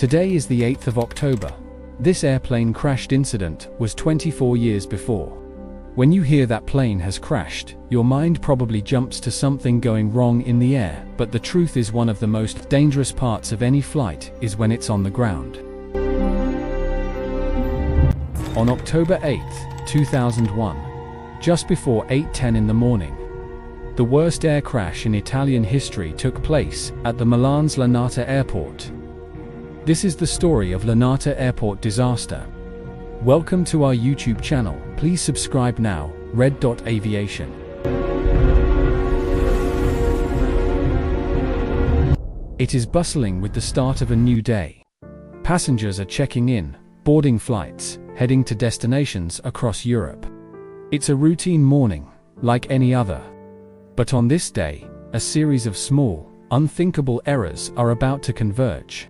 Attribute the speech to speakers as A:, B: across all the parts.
A: Today is the 8th of October. This airplane crashed incident was 24 years before. When you hear that plane has crashed, your mind probably jumps to something going wrong in the air, but the truth is one of the most dangerous parts of any flight is when it's on the ground. On October 8, 2001, just before 8:10 in the morning, the worst air crash in Italian history took place at the Milan's Linate airport. This is the story of Linate airport disaster. Welcome to our YouTube channel. Please subscribe now. Aviation. It is bustling with the start of a new day. Passengers are checking in, boarding flights, heading to destinations across Europe. It's a routine morning, like any other. But on this day, a series of small, unthinkable errors are about to converge.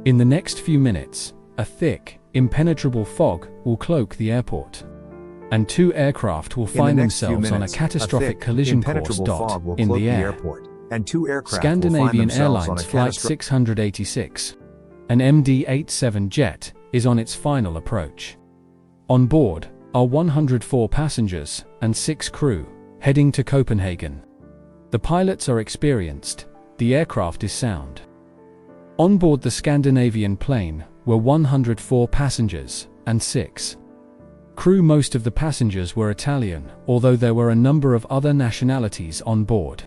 A: In the next few minutes, a thick, impenetrable fog will cloak the airport, and two aircraft will find themselves on a catastrophic collision course in the air. Scandinavian Airlines Flight 686, an MD-87 jet, is on its final approach. On board are 104 passengers and 6 crew, heading to Copenhagen. The pilots are experienced, the aircraft is sound. On board the Scandinavian plane were 104 passengers and 6 crew. Most of the passengers were Italian, although there were a number of other nationalities on board,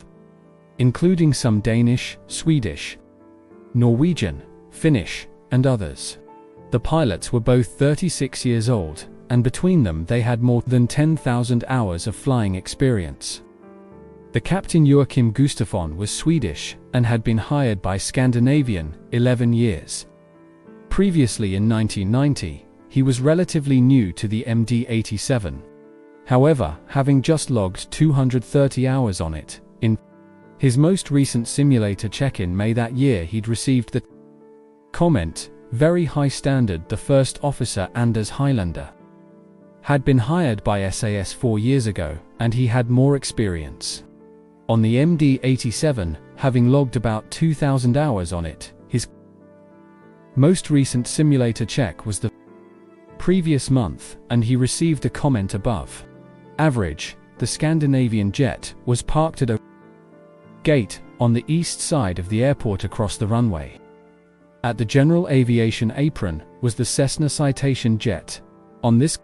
A: including some Danish, Swedish, Norwegian, Finnish, and others. The pilots were both 36 years old, and between them they had more than 10,000 hours of flying experience. The captain Joachim Gustafsson was Swedish and had been hired by Scandinavian 11 years. Previously in 1990, he was relatively new to the MD-87. However, having just logged 230 hours on it, in his most recent simulator check-in May that year he'd received the comment, "Very high standard." The first officer, Anders Highlander, had been hired by SAS 4 years ago, and he had more experience. On the MD-87, having logged about 2,000 hours on it, his most recent simulator check was the previous month, and he received a comment above average. The Scandinavian jet was parked at a gate on the east side of the airport across the runway. At the general aviation apron was the Cessna Citation jet. On this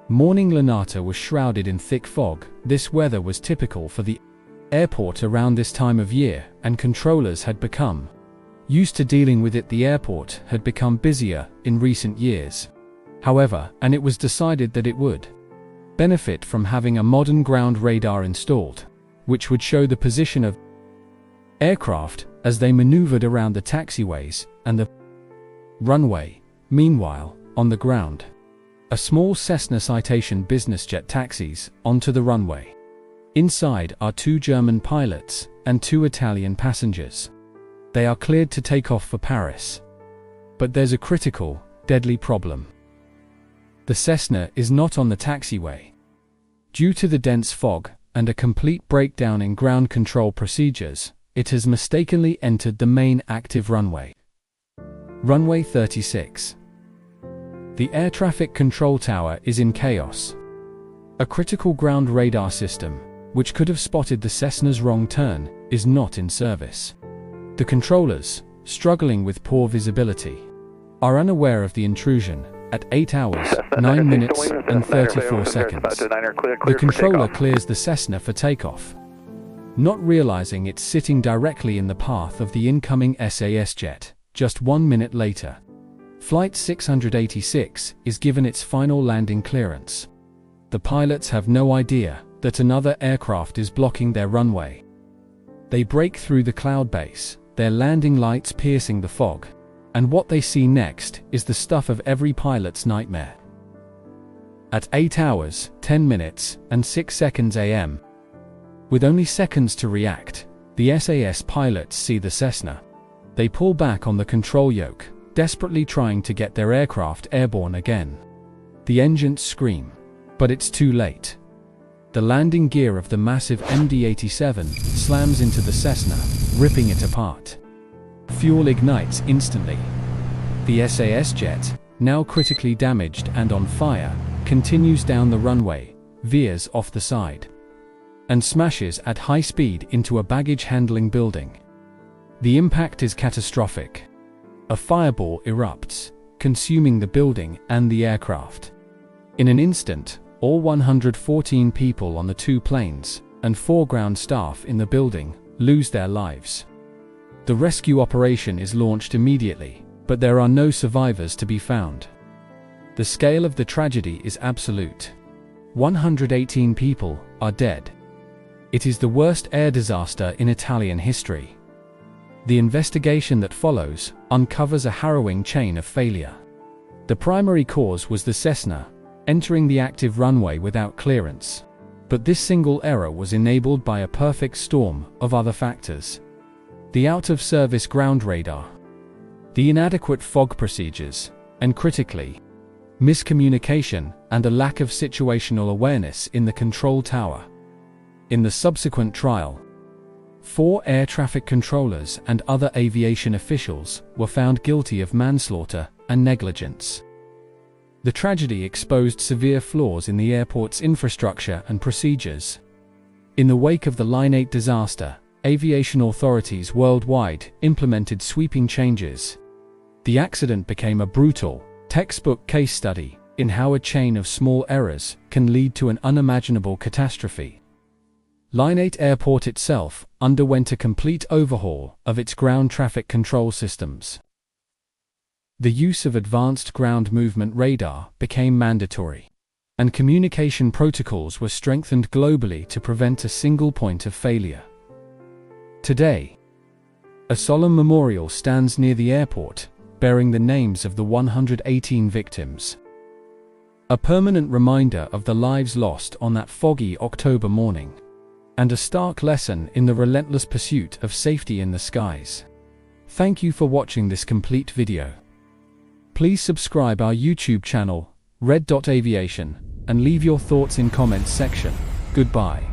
A: morning, Linate was shrouded in thick fog. This weather was typical for the airport around this time of year, and controllers had become used to dealing with it. The airport had become busier in recent years, however, and it was decided that it would benefit from having a modern ground radar installed, which would show the position of aircraft as they maneuvered around the taxiways and the runway. Meanwhile, on the ground, a small Cessna Citation business jet taxis onto the runway. Inside are 2 German pilots and 2 Italian passengers. They are cleared to take off for Paris. But there's a critical, deadly problem. The Cessna is not on the taxiway. Due to the dense fog and a complete breakdown in ground control procedures, it has mistakenly entered the main active runway. Runway 36. The air traffic control tower is in chaos. A critical ground radar system, which could have spotted the Cessna's wrong turn, is not in service. The controllers, struggling with poor visibility, are unaware of the intrusion. At 8 hours, 9 minutes and 34 seconds, the controller clears the Cessna for takeoff, not realizing it's sitting directly in the path of the incoming SAS jet. Just 1 minute later, Flight 686 is given its final landing clearance. The pilots have no idea that another aircraft is blocking their runway. They break through the cloud base, their landing lights piercing the fog, and what they see next is the stuff of every pilot's nightmare. At 8 hours, 10 minutes, and 6 seconds AM, with only seconds to react, the SAS pilots see the Cessna. They pull back on the control yoke, desperately trying to get their aircraft airborne again. The engines scream, but it's too late. The landing gear of the massive MD-87 slams into the Cessna, ripping it apart. Fuel ignites instantly. The SAS jet, now critically damaged and on fire, continues down the runway, veers off the side, and smashes at high speed into a baggage handling building. The impact is catastrophic. A fireball erupts, consuming the building and the aircraft. In an instant, all 114 people on the 2 planes, and 4 ground staff in the building, lose their lives. The rescue operation is launched immediately, but there are no survivors to be found. The scale of the tragedy is absolute. 118 people are dead. It is the worst air disaster in Italian history. The investigation that follows uncovers a harrowing chain of failure. The primary cause was the Cessna entering the active runway without clearance. But this single error was enabled by a perfect storm of other factors. The out-of-service ground radar, the inadequate fog procedures, and critically, miscommunication and a lack of situational awareness in the control tower. In the subsequent trial, 4 air traffic controllers and other aviation officials were found guilty of manslaughter and negligence. The tragedy exposed severe flaws in the airport's infrastructure and procedures. In the wake of the Linate disaster, aviation authorities worldwide implemented sweeping changes. The accident became a brutal, textbook case study in how a chain of small errors can lead to an unimaginable catastrophe. Linate Airport itself underwent a complete overhaul of its ground traffic control systems. The use of advanced ground movement radar became mandatory, and communication protocols were strengthened globally to prevent a single point of failure. Today, a solemn memorial stands near the airport, bearing the names of the 118 victims. A permanent reminder of the lives lost on that foggy October morning, and a stark lesson in the relentless pursuit of safety in the skies. Thank you for watching this complete video. Please subscribe our YouTube channel, Aviation, and leave your thoughts in comments section. Goodbye.